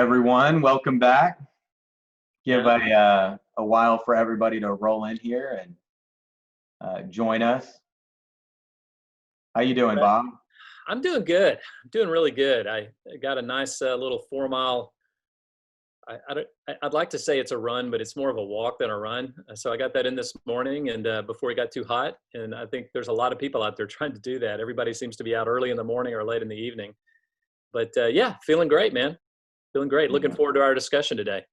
everyone. Welcome back. Give Yeah. a while for everybody to roll in here and join us. How you doing, Bob? I'm doing good. I'm doing really good. I got a nice little 4 mile. I'd like to say it's a run, but it's more of a walk than a run. So I got that in this morning, and before it got too hot. And I think there's a lot of people out there trying to do that. Everybody seems to be out early in the morning or late in the evening. But yeah, feeling great, man. Feeling great. Looking forward to our discussion today.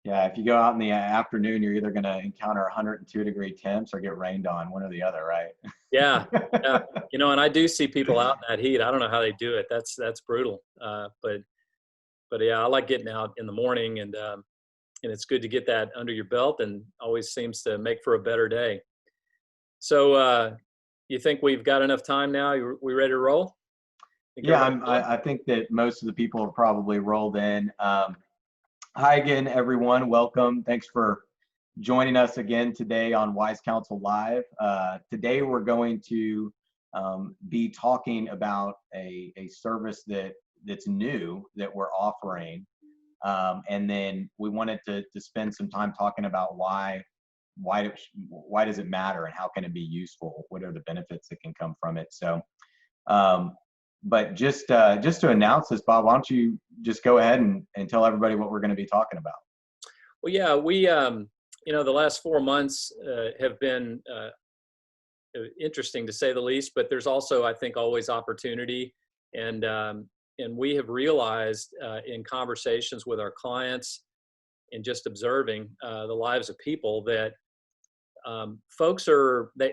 Yeah, if you go out in the afternoon, you're either going to encounter 102-degree temps or get rained on, one or the other, right? Yeah, yeah. And I do see people out in that heat. I don't know how they do it. That's brutal. But yeah, I like getting out in the morning, and it's good to get that under your belt, and always seems to make for a better day. So you think we've got enough time now? We ready to roll? Yeah, I think that most of the people have probably rolled in. Hi again, everyone. Welcome. Thanks for joining us again today on Wise Counsel Live. Today we're going to be talking about a service that's new that we're offering. And then we wanted to spend some time talking about why does it matter and how can it be useful? What are the benefits that can come from it? So, but just to announce this, Bob, why don't you just go ahead and tell everybody what we're going to be talking about? Well, yeah, we, the last 4 months have been interesting to say the least, but there's also, I think, always opportunity. And we have realized in conversations with our clients and just observing the lives of people that folks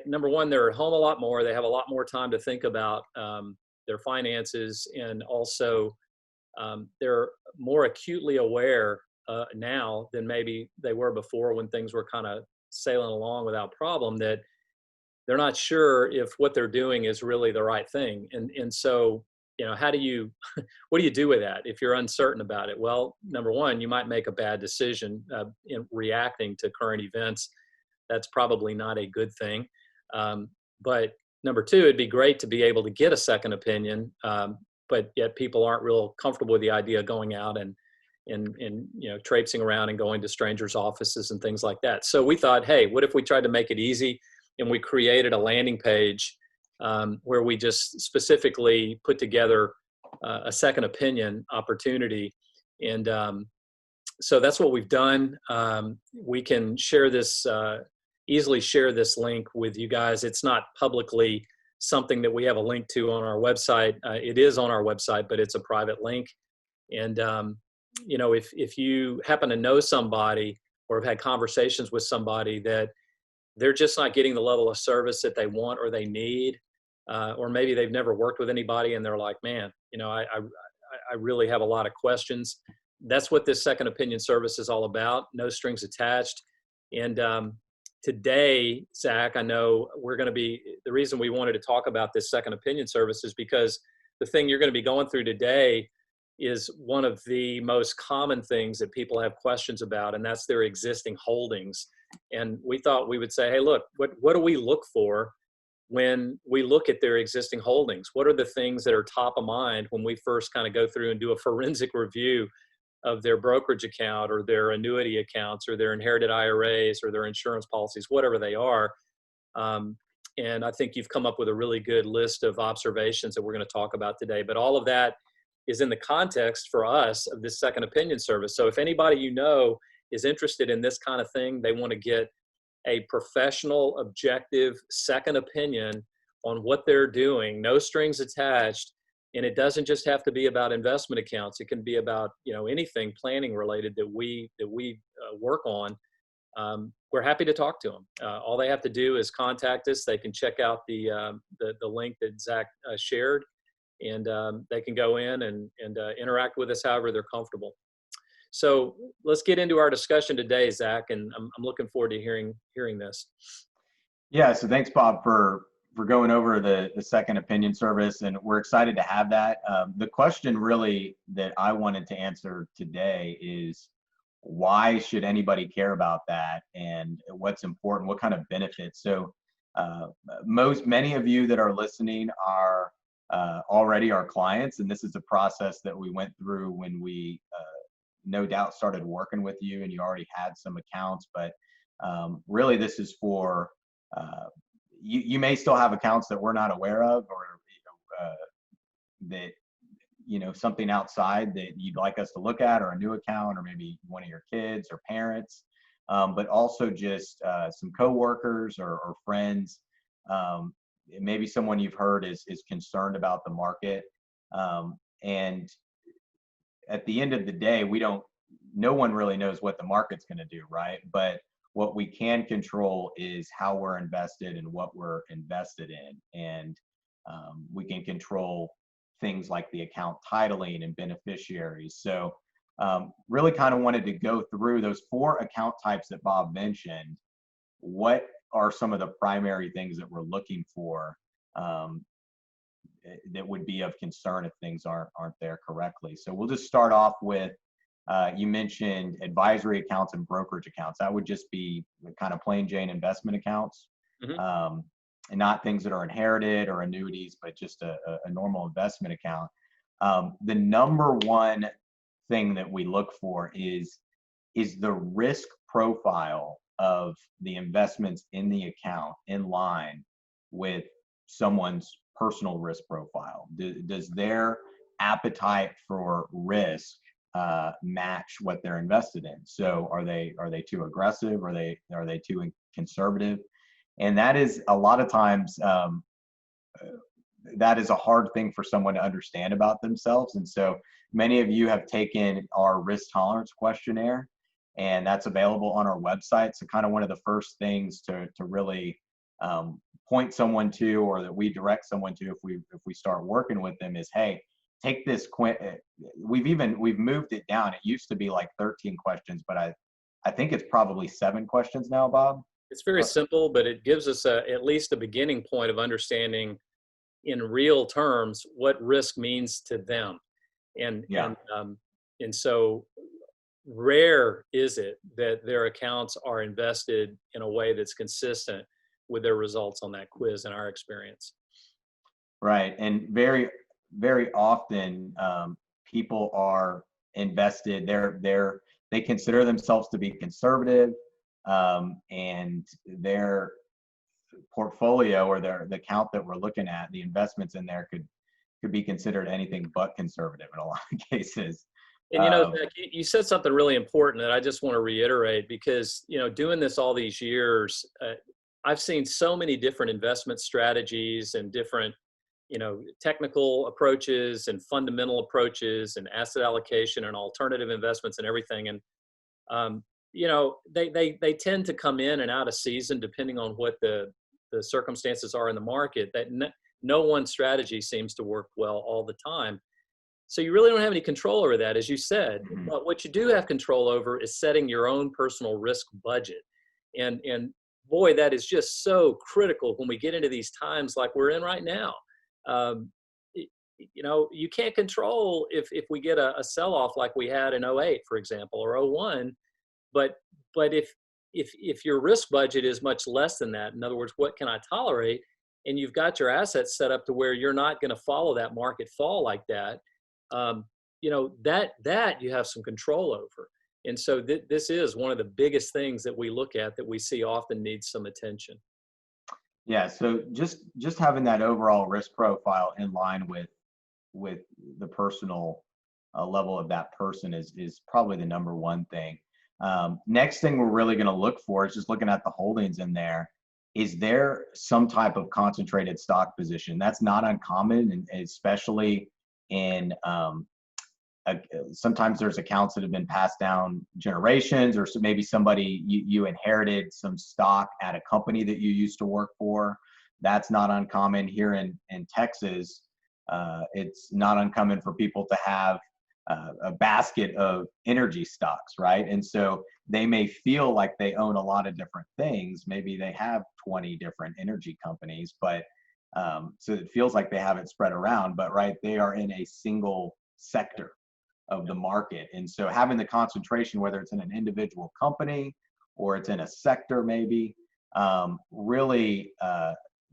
number one, they're at home a lot more. They have a lot more time to think about their finances, and also they're more acutely aware now than maybe they were before, when things were kind of sailing along without problem, that they're not sure if what they're doing is really the right thing. And so, what do you do with that if you're uncertain about it? Well, number one, you might make a bad decision in reacting to current events. That's probably not a good thing. But number two, it'd be great to be able to get a second opinion, but yet people aren't real comfortable with the idea of going out and traipsing around and going to strangers' offices and things like that. So we thought, hey, what if we tried to make it easy, and we created a landing page where we just specifically put together a second opinion opportunity. And so that's what we've done. We can share this, easily share this link with you guys. It's not publicly something that we have a link to on our website. It is on our website, but it's a private link. And, if you happen to know somebody or have had conversations with somebody that they're just not getting the level of service that they want or they need, or maybe they've never worked with anybody and they're like, man, I really have a lot of questions. That's what this second opinion service is all about. No strings attached. And today, Zach, I know the reason we wanted to talk about this second opinion service is because the thing you're going to be going through today is one of the most common things that people have questions about, and that's their existing holdings. And we thought we would say, hey, look, what do we look for when we look at their existing holdings? What are the things that are top of mind when we first kind of go through and do a forensic review of their brokerage account or their annuity accounts or their inherited IRAs or their insurance policies, whatever they are? And I think you've come up with a really good list of observations that we're going to talk about today. But all of that is in the context for us of this second opinion service. So if anybody is interested in this kind of thing, they want to get a professional, objective second opinion on what they're doing, no strings attached. And it doesn't just have to be about investment accounts. It can be about, anything planning related that we work on. We're happy to talk to them. All they have to do is contact us. They can check out the link that Zach shared, and they can go in and interact with us however they're comfortable. So let's get into our discussion today, Zach, and I'm looking forward to hearing this. Yeah, so thanks, Bob, for going over the second opinion service, and we're excited to have that. The question really that I wanted to answer today is, why should anybody care about that, and what's important, what kind of benefits? So many of you that are listening are already are clients, and this is a process that we went through when we no doubt started working with you, and you already had some accounts, but really this is for you may still have accounts that we're not aware of, or that something outside that you'd like us to look at, or a new account, or maybe one of your kids or parents, but also just some coworkers or friends, maybe someone you've heard is concerned about the market, and at the end of the day, no one really knows what the market's going to do, right? But what we can control is how we're invested and what we're invested in. And we can control things like the account titling and beneficiaries. So really kind of wanted to go through those 4 account types that Bob mentioned. What are some of the primary things that we're looking for that would be of concern if things aren't there correctly? So we'll just start off with, you mentioned advisory accounts and brokerage accounts. That would just be kind of plain Jane investment accounts, and not things that are inherited or annuities, but just a normal investment account. The number one thing that we look for is the risk profile of the investments in the account in line with someone's personal risk profile. Does their appetite for risk match what they're invested in? So are they too aggressive? Are they too conservative? And that is a lot of times that is a hard thing for someone to understand about themselves. And so many of you have taken our risk tolerance questionnaire, and that's available on our website. So kind of one of the first things to really point someone to, or that we direct someone to if we start working with them, is, hey, take this we've moved it down. It used to be like 13 questions, but I think it's probably 7 questions now, Bob. It's very simple, but it gives us at least a beginning point of understanding in real terms what risk means to them. And so rare is it that their accounts are invested in a way that's consistent with their results on that quiz, in our experience. Right. And very, very often people are invested, they consider themselves to be conservative, and their portfolio, or the account that we're looking at, the investments in there could be considered anything but conservative in a lot of cases. And Zach, you said something really important that I just want to reiterate, because doing this all these years, I've seen so many different investment strategies and different technical approaches and fundamental approaches and asset allocation and alternative investments and everything. And they tend to come in and out of season depending on what the circumstances are in the market. That no one strategy seems to work well all the time. So you really don't have any control over that, as you said. But what you do have control over is setting your own personal risk budget. And boy, that is just so critical when we get into these times like we're in right now. You can't control if we get a sell-off like we had in 08, for example, or 01. But if your risk budget is much less than that, in other words, what can I tolerate? And you've got your assets set up to where you're not going to follow that market fall like that. That you have some control over. And so this is one of the biggest things that we look at that we see often needs some attention. Yeah. So just having that overall risk profile in line with the personal level of that person is probably the number one thing. Next thing we're really going to look for is just looking at the holdings in there. Is there some type of concentrated stock position? That's not uncommon, and especially in sometimes there's accounts that have been passed down generations, or so maybe somebody you inherited some stock at a company that you used to work for. That's not uncommon here in Texas. It's not uncommon for people to have a basket of energy stocks, right? And so they may feel like they own a lot of different things. Maybe they have 20 different energy companies, but so it feels like they have it spread around, but right, they are in a single sector of the market. And so having the concentration, whether it's in an individual company or it's in a sector, maybe really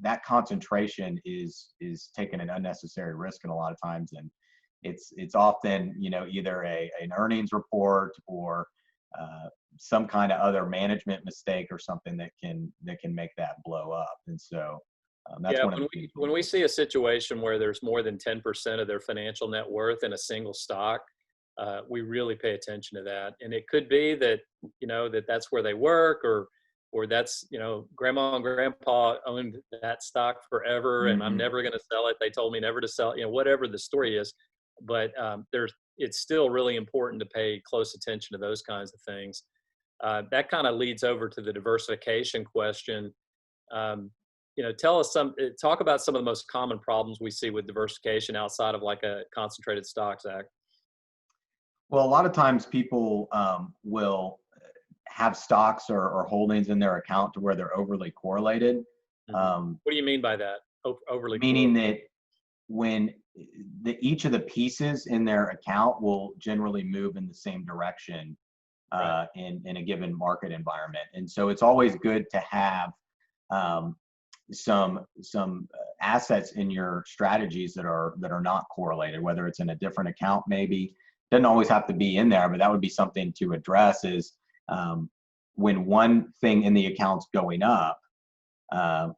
that concentration is taking an unnecessary risk in a lot of times, and it's often, you know, either an earnings report or some kind of other management mistake or something that can make that blow up. And so that's Yeah, one of the things. when we see a situation where there's more than 10% of their financial net worth in a single stock, we really pay attention to that. And it could be that, you know, that's where they work, or that's, you know, grandma and grandpa owned that stock forever and I'm Mhm. never going to sell it. They told me never to sell, you know, whatever the story is. But it's still really important to pay close attention to those kinds of things. That kind of leads over to the diversification question. Um, you know, talk about some of the most common problems we see with diversification outside of like a concentrated stocks act. Well, a lot of times people will have stocks or holdings in their account to where they're overly correlated, Mhm. um, What do you mean by that? Overly meaning correlated? that when each of the pieces in their account will generally move in the same direction Right. in a given market environment. And so it's always good to have um, some assets in your strategies that are not correlated, whether it's in a different account. Maybe doesn't always have to be in there, but that would be something to address. Is when one thing in the account's going up, uh,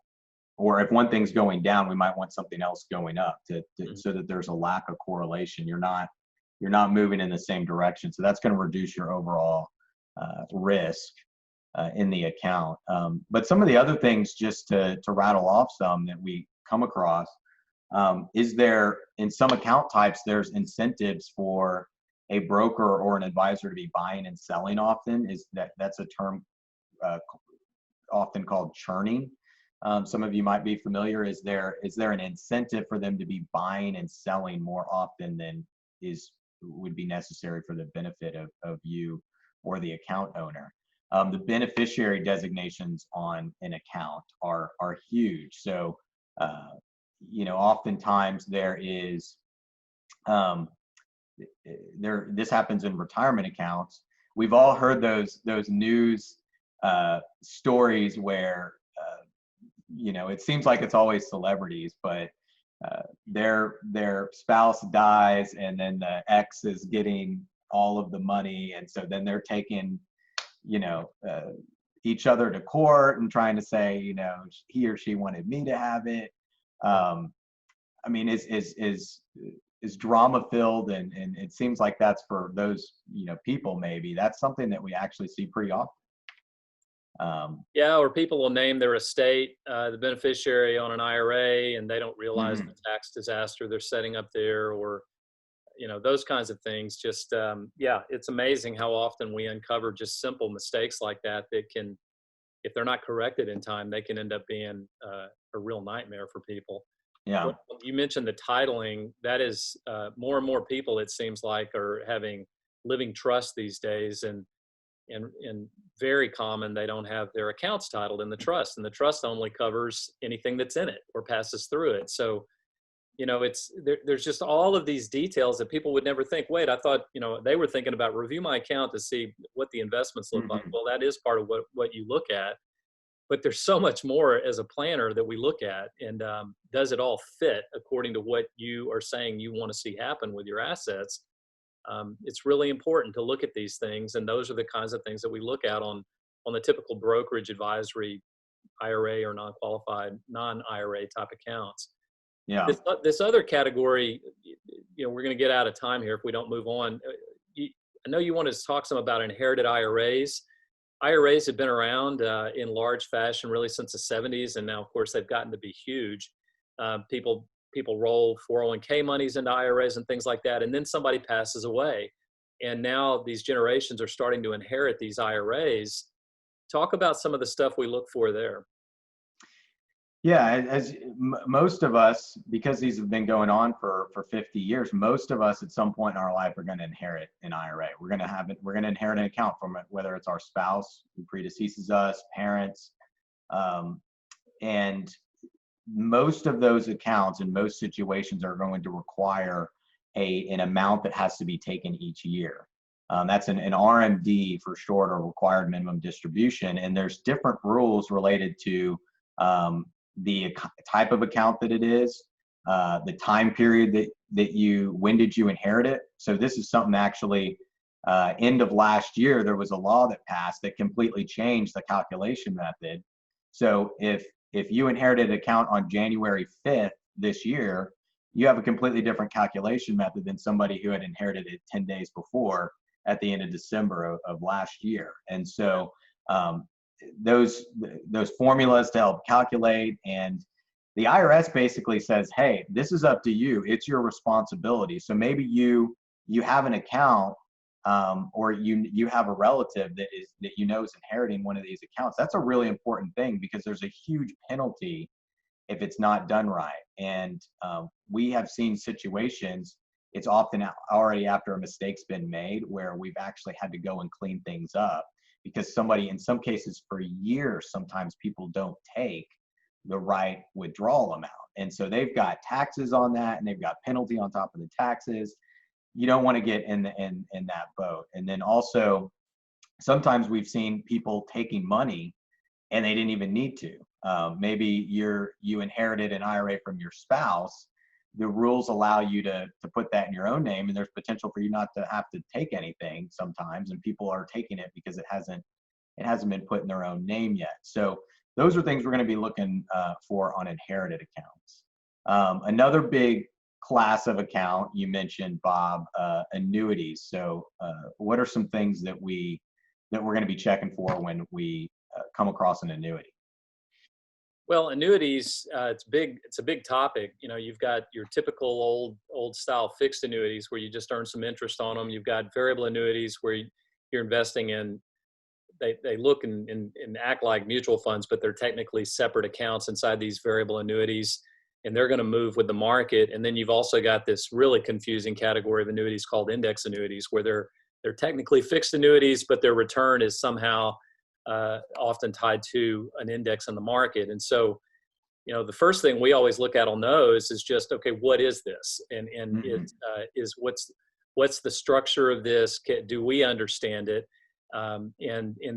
or if one thing's going down, we might want something else going up Mhm. so that there's a lack of correlation. You're not moving in the same direction, so that's going to reduce your overall risk in the account. But some of the other things, just to rattle off some that we come across, is there in some account types there's incentives for a broker or an advisor to be buying and selling often. That's a term uh, often called churning. Some of you might be familiar. Is there an incentive for them to be buying and selling more often than would be necessary for the benefit of you or the account owner? The beneficiary designations on an account are huge. So uh, you know, oftentimes there is this happens in retirement accounts. We've all heard those news stories where you know, it seems like it's always celebrities, but their spouse dies and then the ex is getting all of the money, and so then they're taking, you know, each other to court and trying to say, you know, he or she wanted me to have it. um, I mean, is drama filled, and it seems like that's for those, you know, people. Maybe that's something that we actually see pretty often. Yeah, or people will name their estate, the beneficiary on an IRA, and they don't realize Mhm. the tax disaster they're setting up there, or you know, those kinds of things. Just yeah, it's amazing how often we uncover just simple mistakes like that that can, if they're not corrected in time, they can end up being a real nightmare for people. Yeah. What you mentioned, the titling, that is more and more people, it seems like, are having living trust these days, and very common they don't have their accounts titled in the trust, and the trust only covers anything that's in it or passes through it. So you know, there's just all of these details that people would never think. Wait, I thought, you know, they were thinking about review my account to see what the investments look like. Mhm. Well, that is part of what you look at, but there's so much more as a planner that we look at, and does it all fit according to what you are saying you want to see happen with your assets? It's really important to look at these things, and those are the kinds of things that we look at on the typical brokerage advisory IRA or non-qualified non-IRA type accounts. Yeah. This other category, you know, we're going to get out of time here if we don't move on. I know you wanted to talk some about inherited IRAs. IRAs have been around in large fashion really since the 70s, and now, of course, they've gotten to be huge. People roll 401k monies into IRAs and things like that, and then somebody passes away, and now these generations are starting to inherit these IRAs. Talk about some of the stuff we look for there. Yeah, as most of us, because these have been going on for 50 years, most of us at some point in our life are going to inherit an IRA. We're going to have it. We're going to inherit an account from it, whether it's our spouse who predeceases us, parents, um, and most of those accounts in most situations are going to require an amount that has to be taken each year. That's an RMD for short, or required minimum distribution, and there's different rules related to type of account that it is, the time period when did you inherit it? So this is something actually, end of last year, there was a law that passed that completely changed the calculation method. So if you inherited an account on January 5th this year, you have a completely different calculation method than somebody who had inherited it 10 days before at the end of December of last year. And so those formulas to help calculate, and the IRS basically says, hey, this is up to you. It's your responsibility. So maybe you have an account, or you have a relative that you know is inheriting one of these accounts. That's a really important thing, because there's a huge penalty if it's not done right. And we have seen situations, it's often already after a mistake's been made, where we've actually had to go and clean things up, because somebody, in some cases for years, sometimes people don't take the right withdrawal amount. And so they've got taxes on that, and they've got penalty on top of the taxes. You don't want to get in that boat. And then also, sometimes we've seen people taking money and they didn't even need to. Maybe you inherited an IRA from your spouse. The rules allow you to put that in your own name, and there's potential for you not to have to take anything sometimes, and people are taking it because it hasn't been put in their own name yet. So those are things we're going to be looking for on inherited accounts. Another big class of account you mentioned, Bob, annuities. So what are some things that we're going to be checking for when we come across an annuity? Well, annuities, it's a big topic. You know, you've got your typical old style fixed annuities where you just earn some interest on them. You've got variable annuities where you're investing in, they look and act like mutual funds, but they're technically separate accounts inside these variable annuities, and they're going to move with the market. And then you've also got this really confusing category of annuities called index annuities, where they're technically fixed annuities, but their return is somehow often tied to an index in the market. And so, you know, the first thing we always look at on those is just, okay, what is this? And it is what's the structure of this? Do we understand it? And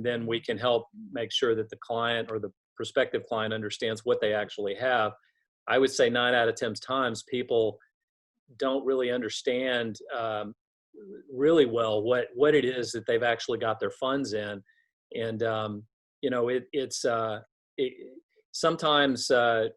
then we can help make sure that the client or the prospective client understands what they actually have. I would say 9 out of 10 times people don't really understand really well what it is that they've actually got their funds in. And, you know, sometimes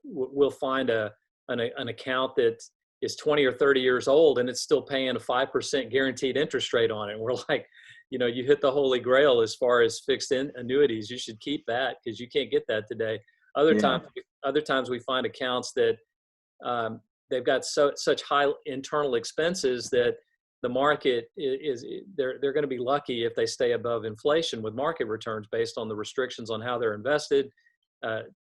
we'll find an account that is 20 or 30 years old and it's still paying a 5% guaranteed interest rate on it. And we're like, you know, you hit the holy grail as far as fixed annuities. You should keep that because you can't get that today. Other times we find accounts that they've got such high internal expenses that the market they're going to be lucky if they stay above inflation with market returns based on the restrictions on how they're invested.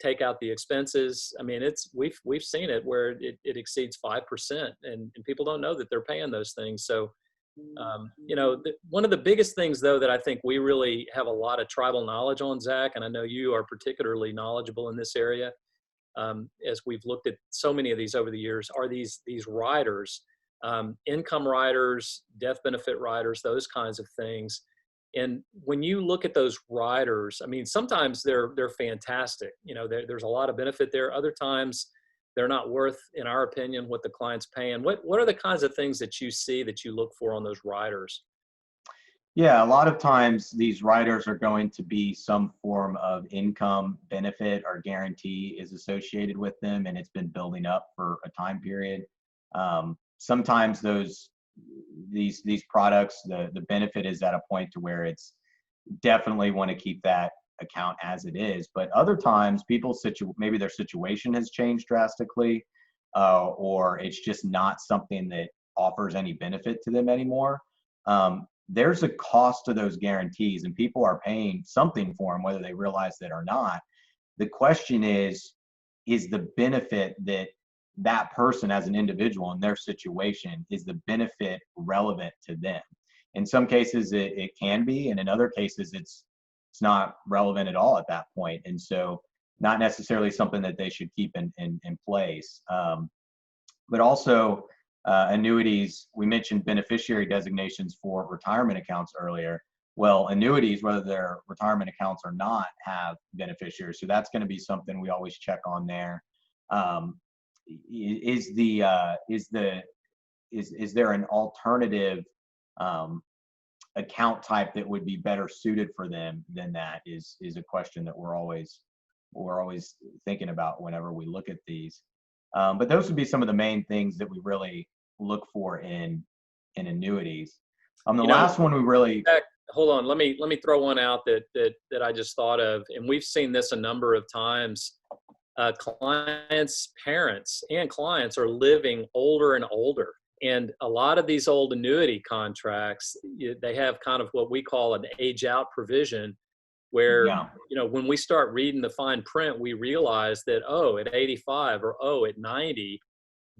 Take out the expenses. I mean, we've seen it where it exceeds 5%, and people don't know that they're paying those things. So, you know, one of the biggest things though that I think we really have a lot of tribal knowledge on, Zach, and I know you are particularly knowledgeable in this area, as we've looked at so many of these over the years, are these riders. Income riders, death benefit riders, those kinds of things. And when you look at those riders, I mean, sometimes they're fantastic. You know, there's a lot of benefit there. Other times they're not worth, in our opinion, what the client's paying. What are the kinds of things that you see that you look for on those riders? Yeah, a lot of times these riders are going to be some form of income benefit or guarantee is associated with them, and it's been building up for a time period. Sometimes these products, the benefit is at a point to where it's definitely want to keep that account as it is. But other times maybe their situation has changed drastically, or it's just not something that offers any benefit to them anymore. There's a cost to those guarantees, and people are paying something for them, whether they realize that or not. The question is the benefit that person as an individual in their situation, is the benefit relevant to them? In some cases it can be, and in other cases it's not relevant at all at that point. And so not necessarily something that they should keep in place. But also annuities, we mentioned beneficiary designations for retirement accounts earlier. Well, annuities, whether they're retirement accounts or not, have beneficiaries. So that's going to be something we always check on there. um, is there an alternative um, account type that would be better suited for them than that is a question that we're always thinking about whenever we look at these. But those would be some of the main things that we really look for in annuities. The You know, last one we really hold on. Let me throw one out that I just thought of, and we've seen this a number of times. Clients, parents, and clients are living older and older, and a lot of these old annuity contracts, they have kind of what we call an age out provision, where yeah. when we start reading the fine print, we realize that at 85 or at 90.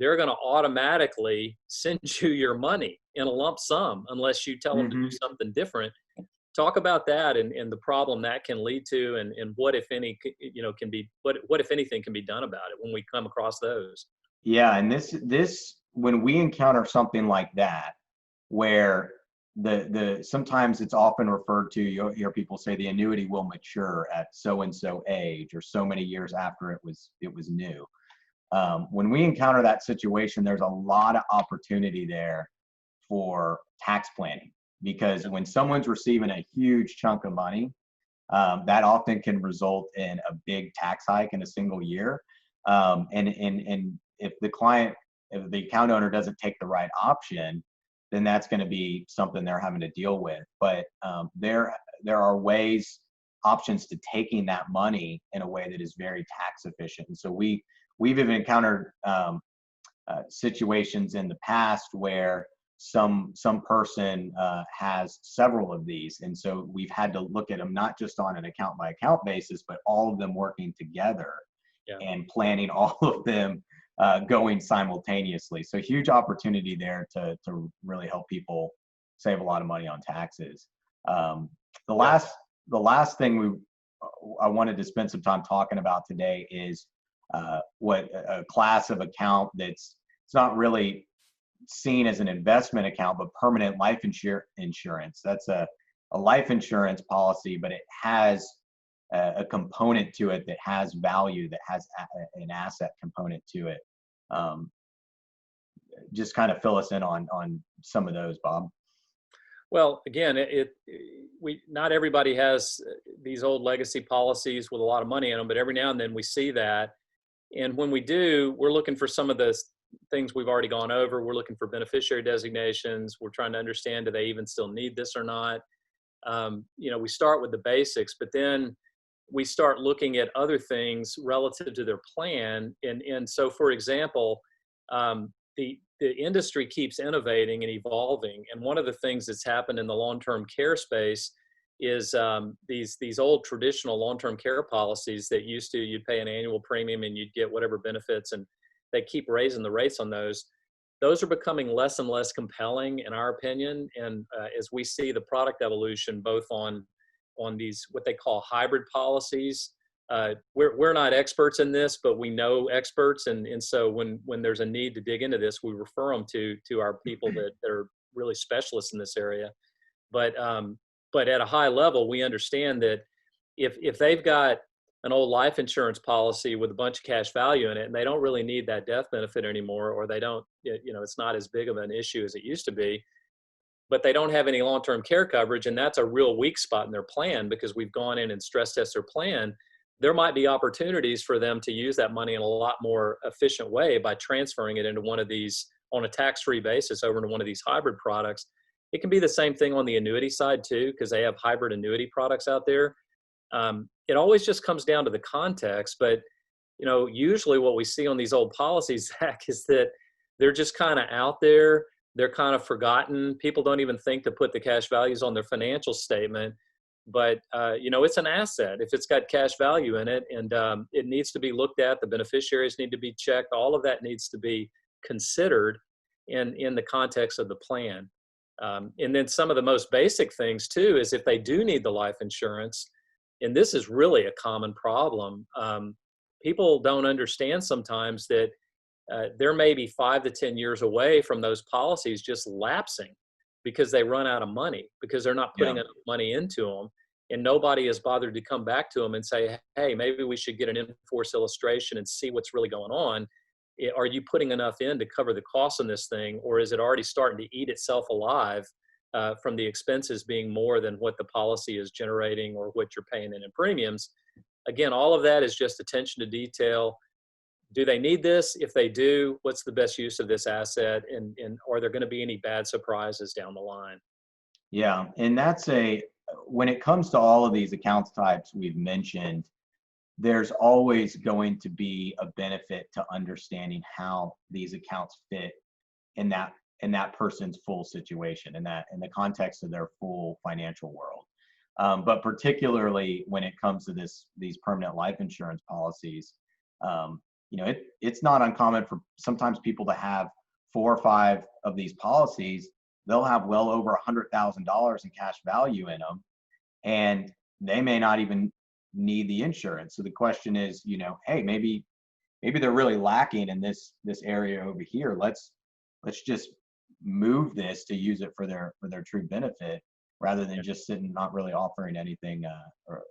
They're going to automatically send you your money in a lump sum unless you tell them to do something different. Talk about that and the problem that can lead to, and what, if any, can be, what if anything can be done about it when we come across those. Yeah, and this when we encounter something like that, where the sometimes it's often referred to, you'll hear people say the annuity will mature at so and so age or so many years after it was new. When we encounter that situation, there's a lot of opportunity there for tax planning, because when someone's receiving a huge chunk of money, that often can result in a big tax hike in a single year. And if the account owner doesn't take the right option, then that's going to be something they're having to deal with. But there are options to taking that money in a way that is very tax efficient. And so we've even encountered situations in the past where some person has several of these, and so we've had to look at them not just on an account by account basis, but all of them working together and planning all of them going simultaneously. So huge opportunity there to really help people save a lot of money on taxes. The last thing I wanted to spend some time talking about today is what a class of account it's not really seen as an investment account, but permanent life insurance. That's a life insurance policy, but it has a component to it that has value, that has an asset component to it. Just kind of fill us in on some of those, Bob. Well, again, not everybody has these old legacy policies with a lot of money in them, but every now and then we see that. And when we do, we're looking for some of the things we've already gone over. We're looking for beneficiary designations. We're trying to understand, do they even still need this or not? We start with the basics, but then we start looking at other things relative to their plan. And so, for example, the industry keeps innovating and evolving. And one of the things that's happened in the long-term care space is these old traditional long-term care policies that you'd pay an annual premium and you'd get whatever benefits, and they keep raising the rates on those. Those are becoming less and less compelling, in our opinion. And as we see the product evolution, both on these, what they call hybrid policies, we're not experts in this, but we know experts. And so when there's a need to dig into this, we refer them to our people that are really specialists in this area. But at a high level, we understand that if they've got an old life insurance policy with a bunch of cash value in it, and they don't really need that death benefit anymore, or they don't, it's not as big of an issue as it used to be, but they don't have any long-term care coverage, and that's a real weak spot in their plan because we've gone in and stress test their plan, there might be opportunities for them to use that money in a lot more efficient way by transferring it into one of these on a tax-free basis over into one of these hybrid products. It can be the same thing on the annuity side too, because they have hybrid annuity products out there. It always just comes down to the context, but usually what we see on these old policies, Zach, is that they're just kind of out there. They're kind of forgotten. People don't even think to put the cash values on their financial statement, but it's an asset if it's got cash value in it, and it needs to be looked at. The beneficiaries need to be checked. All of that needs to be considered in the context of the plan. And then some of the most basic things too is if they do need the life insurance, and this is really a common problem, people don't understand sometimes that they're maybe 5 to 10 years away from those policies just lapsing because they run out of money, because they're not putting enough money into them. and nobody has bothered to come back to them and say, hey, maybe we should get an in-force illustration and see what's really going on. Are you putting enough in to cover the costs on this thing, or is it already starting to eat itself alive from the expenses being more than what the policy is generating or what you're paying in premiums? Again, all of that is just attention to detail. Do they need this? If they do, what's the best use of this asset? And are there going to be any bad surprises down the line? Yeah, and when it comes to all of these accounts types we've mentioned, there's always going to be a benefit to understanding how these accounts fit in that person's full situation, in the context of their full financial world. But particularly when it comes to these permanent life insurance policies, it's not uncommon for sometimes people to have 4 or 5 of these policies. They'll have well over $100,000 in cash value in them, and they may not even need the insurance. So the question is, hey, maybe they're really lacking in this area over here. Let's just move this to use it for their true benefit, rather than just sitting not really offering anything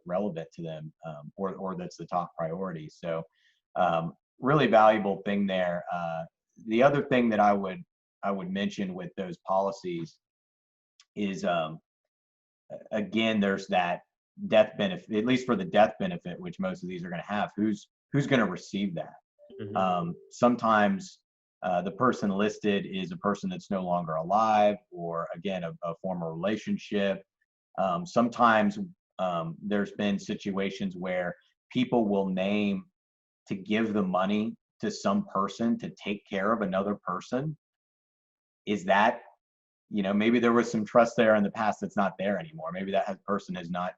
relevant to them, or that's the top priority. So really valuable thing there. The other thing that I would mention with those policies is, again, there's that death benefit, at least for the death benefit, which most of these are going to have. Who's going to receive that? Mm-hmm. Sometimes the person listed is a person that's no longer alive, or again, a former relationship. Sometimes there's been situations where people will name to give the money to some person to take care of another person. Is that, maybe there was some trust there in the past that's not there anymore. Maybe that person has not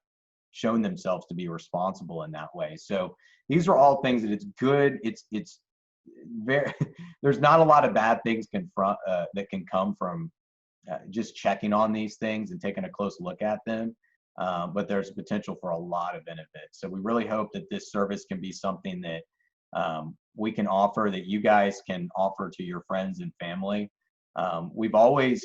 shown themselves to be responsible in that way. So these are all things that it's good. It's very, there's not a lot of bad things that can come from just checking on these things and taking a close look at them. But there's potential for a lot of benefits. So we really hope that this service can be something that we can offer, that you guys can offer to your friends and family. We've always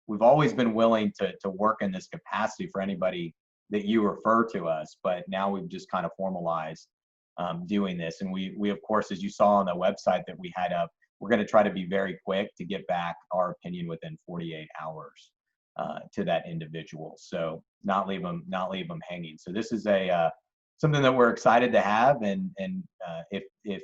been willing to work in this capacity for anybody that you refer to us, but now we've just kind of formalized doing this. And we of course, as you saw on the website that we had up, we're going to try to be very quick to get back our opinion within 48 hours to that individual. So not leave them hanging. So this is something that we're excited to have. And if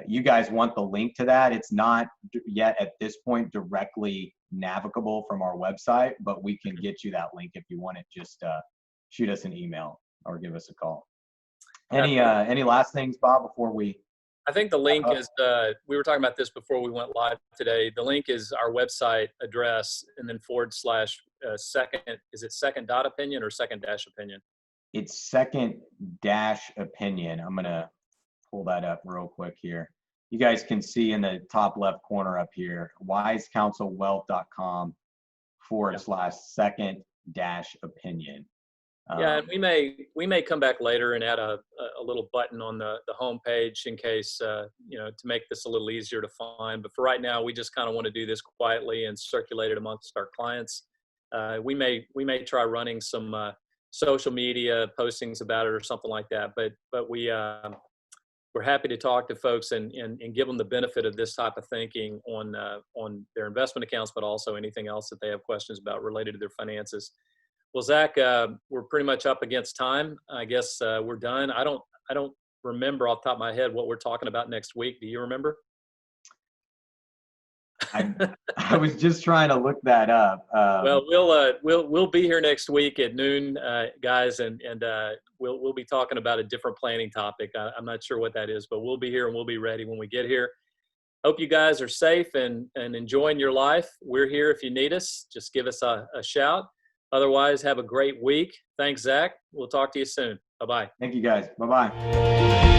you guys want the link to that, it's not yet at this point directly navigable from our website, but we can get you that link if you want it. Just shoot us an email or give us a call. Any last things, Bob, before we? I think the link is, we were talking about this before we went live today. The link is our website address, and then / second, is it second.opinion or second-opinion? It's second-opinion. I'm going to pull that up real quick here. You guys can see in the top left corner up here, wisecounselwealth.com / second-opinion. Yeah, and we may come back later and add a little button on the home page in case, to make this a little easier to find. But for right now, we just kind of want to do this quietly and circulate it amongst our clients. We may try running some social media postings about it or something like that. But we're happy to talk to folks and give them the benefit of this type of thinking on their investment accounts, but also anything else that they have questions about related to their finances. Well, Zach, we're pretty much up against time. I guess we're done. I don't remember off the top of my head what we're talking about next week. Do you remember? I was just trying to look that up. Well, we'll be here next week at noon, guys, and we'll be talking about a different planning topic. I'm not sure what that is, but we'll be here and we'll be ready when we get here. Hope you guys are safe and enjoying your life. We're here if you need us. Just give us a shout. Otherwise, have a great week. Thanks, Zach. We'll talk to you soon. Bye-bye. Thank you, guys. Bye-bye.